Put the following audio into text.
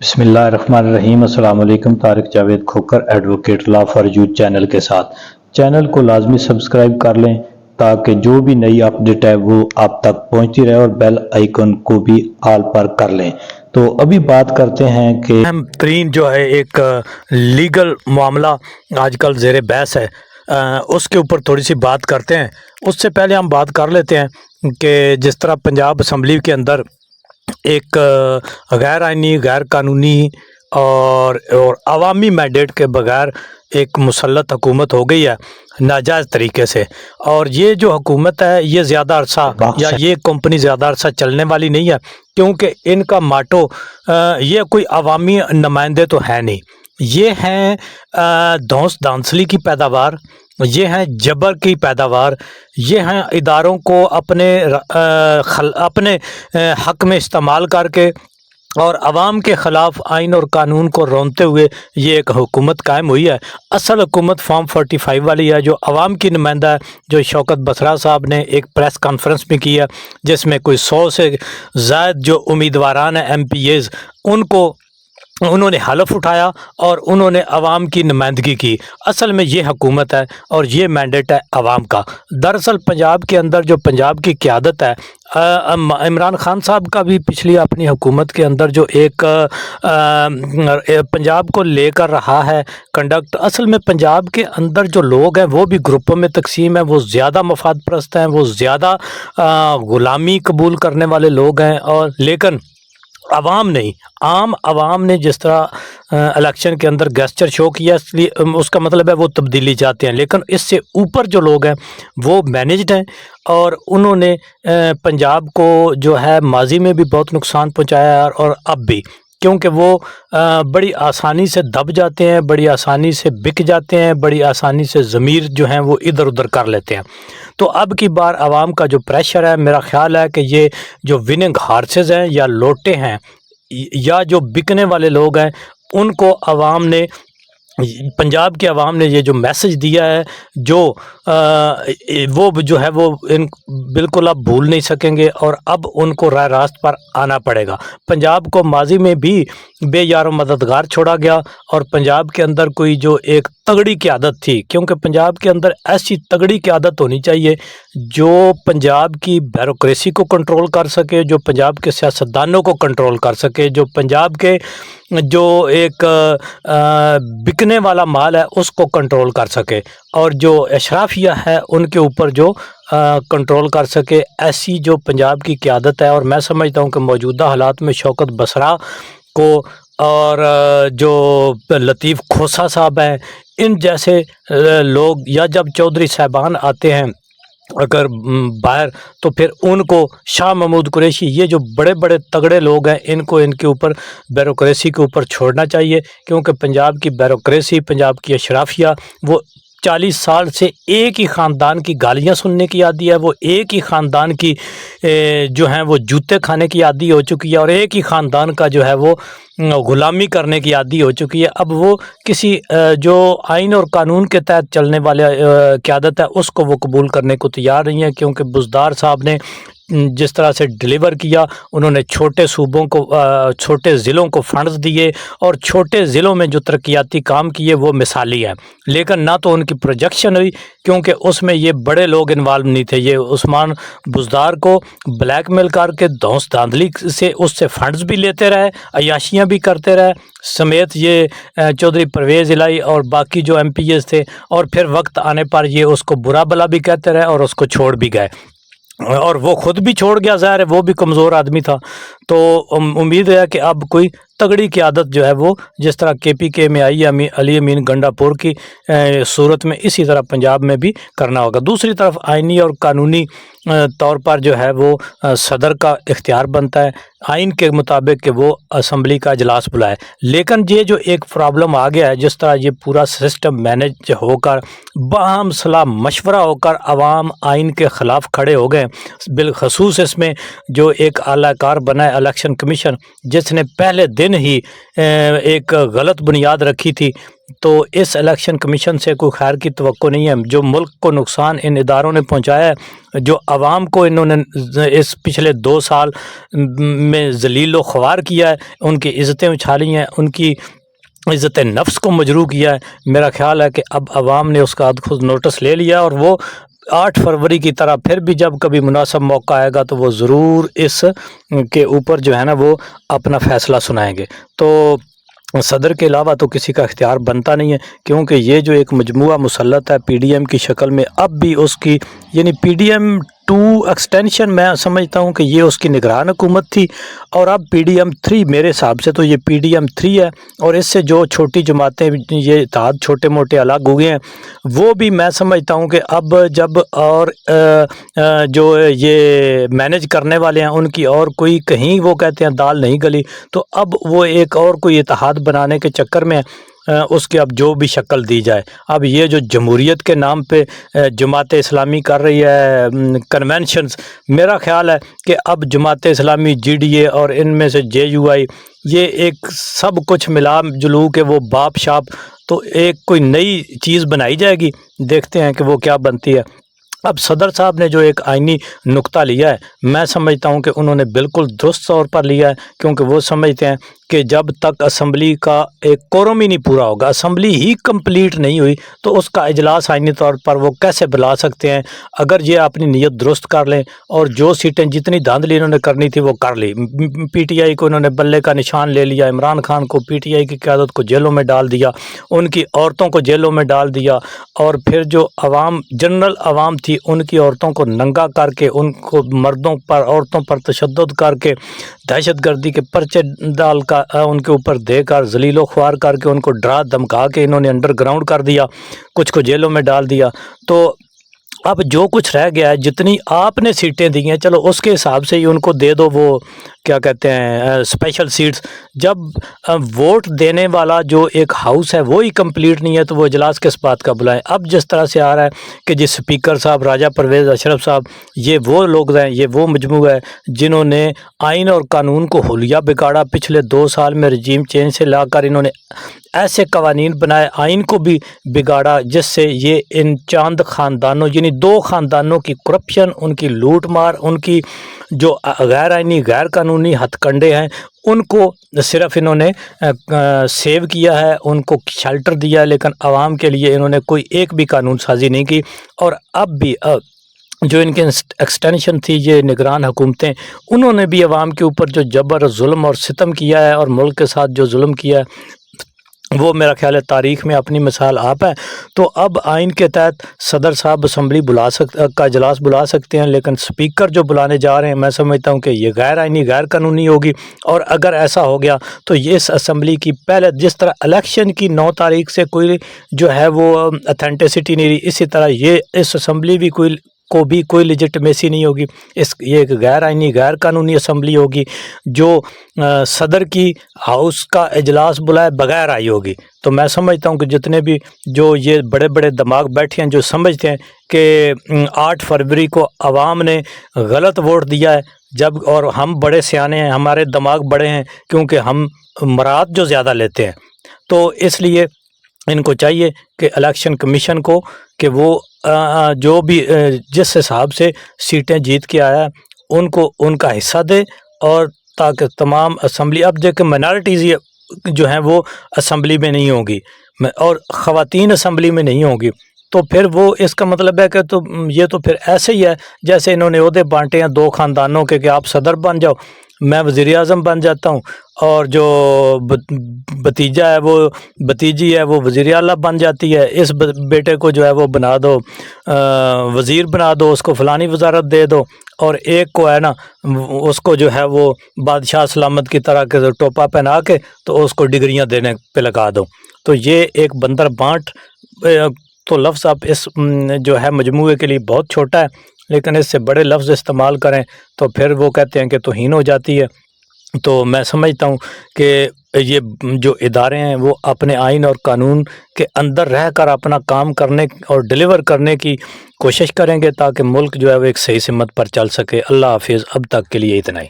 بسم اللہ الرحمن الرحیم۔ السلام علیکم۔ Tariq Javed Khokhar advocate law for youth channel کے ساتھ چینل کو لازمی سبسکرائب کر لیں تاکہ جو بھی نئی اپڈیٹ ہے وہ آپ تک پہنچتی رہے، اور بیل آئیکن کو بھی آل پر کر لیں۔ تو ابھی بات کرتے ہیں کہ اہم ترین جو ہے ایک لیگل معاملہ آج کل زیر بحث ہے، اس کے اوپر تھوڑی سی بات کرتے ہیں۔ اس سے پہلے ہم بات کر لیتے ہیں کہ جس طرح پنجاب اسمبلی کے اندر ایک غیر آئینی، غیر قانونی اور عوامی مینڈیٹ کے بغیر ایک مسلط حکومت ہو گئی ہے ناجائز طریقے سے، اور یہ جو حکومت ہے یہ زیادہ عرصہ یا یہ کمپنی زیادہ عرصہ چلنے والی نہیں ہے، کیونکہ ان کا ماٹو یہ کوئی عوامی نمائندے تو ہے نہیں، یہ ہیں دھونس دھانسلی کی پیداوار، یہ ہیں جبر کی پیداوار، یہ ہیں اداروں کو اپنے حق میں استعمال کر کے اور عوام کے خلاف آئین اور قانون کو رونتے ہوئے یہ ایک حکومت قائم ہوئی ہے۔ اصل حکومت فارم 45 والی ہے، جو عوام کی نمائندہ ہے، جو شوکت بسرا صاحب نے ایک پریس کانفرنس میں کی ہے، جس میں کوئی 100 سے زائد جو امیدواران ہیں MPAs انہوں نے حلف اٹھایا اور انہوں نے عوام کی نمائندگی کی۔ اصل میں یہ حکومت ہے اور یہ مینڈیٹ ہے عوام کا۔ دراصل پنجاب کے اندر جو پنجاب کی قیادت ہے، عمران خان صاحب کا بھی پچھلی اپنی حکومت کے اندر جو ایک پنجاب کو لے کر رہا ہے کنڈکٹ، اصل میں پنجاب کے اندر جو لوگ ہیں وہ بھی گروپوں میں تقسیم ہیں، وہ زیادہ مفاد پرست ہیں، وہ زیادہ غلامی قبول کرنے والے لوگ ہیں، اور لیکن عوام نہیں، عام عوام نے جس طرح الیکشن کے اندر گیسچر شو کیا، اس لیے اس کا مطلب ہے وہ تبدیلی چاہتے ہیں، لیکن اس سے اوپر جو لوگ ہیں وہ مینیجڈ ہیں، اور انہوں نے پنجاب کو جو ہے ماضی میں بھی بہت نقصان پہنچایا ہے اور اب بھی، کیونکہ وہ بڑی آسانی سے دب جاتے ہیں، بڑی آسانی سے بک جاتے ہیں، بڑی آسانی سے ضمیر جو ہیں وہ ادھر ادھر کر لیتے ہیں۔ تو اب کی بار عوام کا جو پریشر ہے، میرا خیال ہے کہ یہ جو وننگ ہارسز ہیں یا لوٹے ہیں یا جو بکنے والے لوگ ہیں، ان کو عوام نے، پنجاب کے عوام نے یہ جو میسج دیا ہے، جو وہ جو ہے وہ بالکل اب بھول نہیں سکیں گے، اور اب ان کو راہ راست پر آنا پڑے گا۔ پنجاب کو ماضی میں بھی بے یار و مددگار چھوڑا گیا، اور پنجاب کے اندر کوئی جو ایک تگڑی قیادت تھی، کیونکہ پنجاب کے اندر ایسی تگڑی قیادت ہونی چاہیے جو پنجاب کی بیوروکریسی کو کنٹرول کر سکے، جو پنجاب کے سیاستدانوں کو کنٹرول کر سکے، جو پنجاب کے جو ایک بکنے والا مال ہے اس کو کنٹرول کر سکے، اور جو اشرافیہ ہے ان کے اوپر جو کنٹرول کر سکے۔ ایسی جو پنجاب کی قیادت ہے، اور میں سمجھتا ہوں کہ موجودہ حالات میں شوکت بسرا کو اور جو لطیف کھوسہ صاحب ہیں، ان جیسے لوگ، یا جب چودھری صاحبان آتے ہیں اگر باہر، تو پھر ان کو شاہ محمود قریشی، یہ جو بڑے بڑے تگڑے لوگ ہیں، ان کے اوپر بیوروکریسی کے اوپر چھوڑنا چاہیے، کیونکہ پنجاب کی بیوروکریسی، پنجاب کی اشرافیہ، وہ 40 سال سے ایک ہی خاندان کی گالیاں سننے کی عادی ہے، وہ ایک ہی خاندان کی جو ہیں وہ جوتے کھانے کی عادی ہو چکی ہے، اور ایک ہی خاندان کا جو ہے وہ غلامی کرنے کی عادی ہو چکی ہے۔ اب وہ کسی جو آئین اور قانون کے تحت چلنے والے قیادت ہے اس کو وہ قبول کرنے کو تیار نہیں ہے، کیونکہ بزدار صاحب نے جس طرح سے ڈیلیور کیا، انہوں نے چھوٹے صوبوں کو، چھوٹے ضلعوں کو فنڈز دیے، اور چھوٹے ضلعوں میں جو ترقیاتی کام کیے وہ مثالی ہیں، لیکن نہ تو ان کی پروجیکشن ہوئی، کیونکہ اس میں یہ بڑے لوگ انوالو نہیں تھے۔ یہ عثمان بزدار کو بلیک میل کر کے دھونس دھاندلی سے اس سے فنڈز بھی لیتے رہے، عیاشیاں بھی کرتے رہے، سمیت یہ چودھری پرویز الہی اور باقی جو MPAs تھے، اور پھر وقت آنے پر یہ اس کو برا بلا بھی کہتے رہے اور اس کو چھوڑ بھی گئے، اور وہ خود بھی چھوڑ گیا، ظاہر ہے وہ بھی کمزور آدمی تھا۔ تو امید ہے کہ اب کوئی تگڑی قیادت جو ہے وہ جس طرح KPK میں آئی علی امین گنڈا پور کی صورت میں، اسی طرح پنجاب میں بھی کرنا ہوگا۔ دوسری طرف آئینی اور قانونی طور پر جو ہے وہ صدر کا اختیار بنتا ہے آئین کے مطابق کہ وہ اسمبلی کا اجلاس بلائے، لیکن یہ جو ایک پرابلم آ گیا ہے، جس طرح یہ پورا سسٹم مینج ہو کر، باہم صلاح مشورہ ہو کر عوام آئین کے خلاف کھڑے ہو گئے، بالخصوص اس میں جو ایک اعلیٰ کار بنا ہے الیکشن کمیشن، جس نے پہلے دن ہی ایک غلط بنیاد رکھی تھی تو اس الیکشن کمیشن سے کوئی خیر کی توقع نہیں ہے۔ جو ملک کو نقصان ان اداروں نے پہنچایا ہے، جو عوام کو انہوں نے اس پچھلے 2 سال میں ذلیل و خوار کیا ہے، ان کی عزتیں اچھالی ہیں، ان کی عزت نفس کو مجروح کیا ہے، میرا خیال ہے کہ اب عوام نے اس کا خود نوٹس لے لیا، اور وہ 8 فروری کی طرح پھر بھی جب کبھی مناسب موقع آئے گا تو وہ ضرور اس کے اوپر جو ہے نا وہ اپنا فیصلہ سنائیں گے۔ تو صدر کے علاوہ تو کسی کا اختیار بنتا نہیں ہے، کیونکہ یہ جو ایک مجموعہ مسلط ہے پی ڈی ایم کی شکل میں، اب بھی اس کی یعنی پی ڈی ایم 2 ایکسٹینشن میں سمجھتا ہوں کہ یہ اس کی نگران حکومت تھی، اور اب پی ڈی ایم 3 میرے حساب سے تو یہ پی ڈی ایم 3 ہے، اور اس سے جو چھوٹی جماعتیں یہ اتحاد چھوٹے موٹے الگ ہوئے ہیں، وہ بھی میں سمجھتا ہوں کہ اب جب اور جو یہ مینیج کرنے والے ہیں ان کی اور کوئی کہیں وہ کہتے ہیں دال نہیں گلی، تو اب وہ ایک اور کوئی اتحاد بنانے کے چکر میں اس کی اب جو بھی شکل دی جائے۔ اب یہ جو جمہوریت کے نام پہ جماعت اسلامی کر رہی ہے کنونشنز، میرا خیال ہے کہ اب Jamaat Islami G D A اور ان میں سے جے یو آئی، یہ ایک سب کچھ ملا جلو کے وہ باپ شاپ، تو ایک کوئی نئی چیز بنائی جائے گی، دیکھتے ہیں کہ وہ کیا بنتی ہے۔ اب صدر صاحب نے جو ایک آئینی نقطہ لیا ہے، میں سمجھتا ہوں کہ انہوں نے بالکل درست طور پر لیا ہے، کیونکہ وہ سمجھتے ہیں کہ جب تک اسمبلی کا ایک قورم ہی نہیں پورا ہوگا، اسمبلی ہی کمپلیٹ نہیں ہوئی، تو اس کا اجلاس آئینی طور پر وہ کیسے بلا سکتے ہیں؟ اگر یہ اپنی نیت درست کر لیں اور جو سیٹیں جتنی دھاندلی انہوں نے کرنی تھی وہ کر لی، پی ٹی آئی کو انہوں نے بلے کا نشان لے لیا، عمران خان کو، پی ٹی آئی کی قیادت کو جیلوں میں ڈال دیا، ان کی عورتوں کو جیلوں میں ڈال دیا، اور پھر جو عوام جنرل عوام تھی ان کی عورتوں کو ننگا کر کے، ان کو مردوں پر عورتوں پر تشدد کر کے، دہشت گردی کے پرچے ڈال کر ان کے اوپر دے کر، ذلیل و خوار کر کے، ان کو ڈرا دھمکا کے انہوں نے انڈر گراؤنڈ کر دیا، کچھ کو جیلوں میں ڈال دیا۔ تو اب جو کچھ رہ گیا ہے، جتنی آپ نے سیٹیں دی ہیں، چلو اس کے حساب سے ہی ان کو دے دو، وہ کیا کہتے ہیں اسپیشل سیٹس۔ جب ووٹ دینے والا جو ایک ہاؤس ہے وہی کمپلیٹ نہیں ہے تو وہ اجلاس کس بات کا بلائیں؟ اب جس طرح سے آ رہا ہے کہ جی اسپیکر صاحب راجہ پرویز اشرف صاحب، یہ وہ لوگ ہیں، یہ وہ مجموعہ ہے جنہوں نے آئین اور قانون کو حلیہ بگاڑا۔ پچھلے 2 سال میں رجیم چینج سے لا کر انہوں نے ایسے قوانین بنائے، آئین کو بھی بگاڑا، جس سے یہ ان چاند خاندانوں یعنی 2 خاندانوں کی کرپشن، ان کی لوٹ مار، ان کی جو غیر آئینی غیر قانونی ہتھ کنڈے ہیں، ان کو صرف انہوں نے سیو کیا ہے، ان کو شیلٹر دیا ہے، لیکن عوام کے لیے انہوں نے کوئی ایک بھی قانون سازی نہیں کی۔ اور اب بھی جو ان کے ایکسٹینشن تھی یہ نگران حکومتیں، انہوں نے بھی عوام کے اوپر جو جبر، ظلم اور ستم کیا ہے، اور ملک کے ساتھ جو ظلم کیا ہے، وہ میرا خیال ہے تاریخ میں اپنی مثال آپ ہے۔ تو اب آئین کے تحت صدر صاحب اسمبلی کا اجلاس بلا سکتے ہیں، لیکن سپیکر جو بلانے جا رہے ہیں، میں سمجھتا ہوں کہ یہ غیر آئینی غیر قانونی ہوگی، اور اگر ایسا ہو گیا تو یہ اس اسمبلی کی پہلے جس طرح الیکشن کی 9 تاریخ سے کوئی جو ہے وہ اتھینٹسٹی نہیں رہی، اسی طرح یہ اس اسمبلی بھی کوئی لیجٹمیسی نہیں ہوگی۔ یہ ایک غیر آئینی غیر قانونی اسمبلی ہوگی جو صدر کی ہاؤس کا اجلاس بلائے بغیر آئی ہوگی۔ تو میں سمجھتا ہوں کہ جتنے بھی جو یہ بڑے بڑے دماغ بیٹھے ہیں، جو سمجھتے ہیں کہ 8 فروری کو عوام نے غلط ووٹ دیا ہے، اور ہم بڑے سیانے ہیں، ہمارے دماغ بڑے ہیں کیونکہ ہم مراد جو زیادہ لیتے ہیں، تو اس لیے ان کو چاہیے کہ الیکشن کمیشن کو کہ وہ جو بھی جس حساب سے سیٹیں جیت کے آیا ان کو ان کا حصہ دے، اور تاکہ تمام اسمبلی، اب دیکھیں مائنارٹیز جو ہیں وہ اسمبلی میں نہیں ہوں گی، اور خواتین اسمبلی میں نہیں ہوں گی، تو پھر وہ اس کا مطلب ہے کہ یہ تو پھر ایسے ہی ہے جیسے انہوں نے عہدے بانٹے ہیں 2 خاندانوں کے کہ آپ صدر بن جاؤ، میں وزیر اعظم بن جاتا ہوں، اور جو بھتیجا ہے وہ بھتیجی ہے وہ وزیر اعلیٰ بن جاتی ہے، اس بیٹے کو جو ہے وہ بنا دو وزیر بنا دو، اس کو فلانی وزارت دے دو، اور ایک کو ہے نا اس کو جو ہے وہ بادشاہ سلامت کی طرح کے ٹوپا پہنا کے تو اس کو ڈگریاں دینے پہ لگا دو۔ تو یہ ایک بندر بانٹ تو لفظ اب اس جو ہے مجموعے کے لیے بہت چھوٹا ہے، لیکن اس سے بڑے لفظ استعمال کریں تو پھر وہ کہتے ہیں کہ توہین ہو جاتی ہے۔ تو میں سمجھتا ہوں کہ یہ جو ادارے ہیں وہ اپنے آئین اور قانون کے اندر رہ کر اپنا کام کرنے اور ڈیلیور کرنے کی کوشش کریں گے، تاکہ ملک جو ہے وہ ایک صحیح سمت پر چل سکے۔ اللہ حافظ، اب تک کے لیے اتنا ہی۔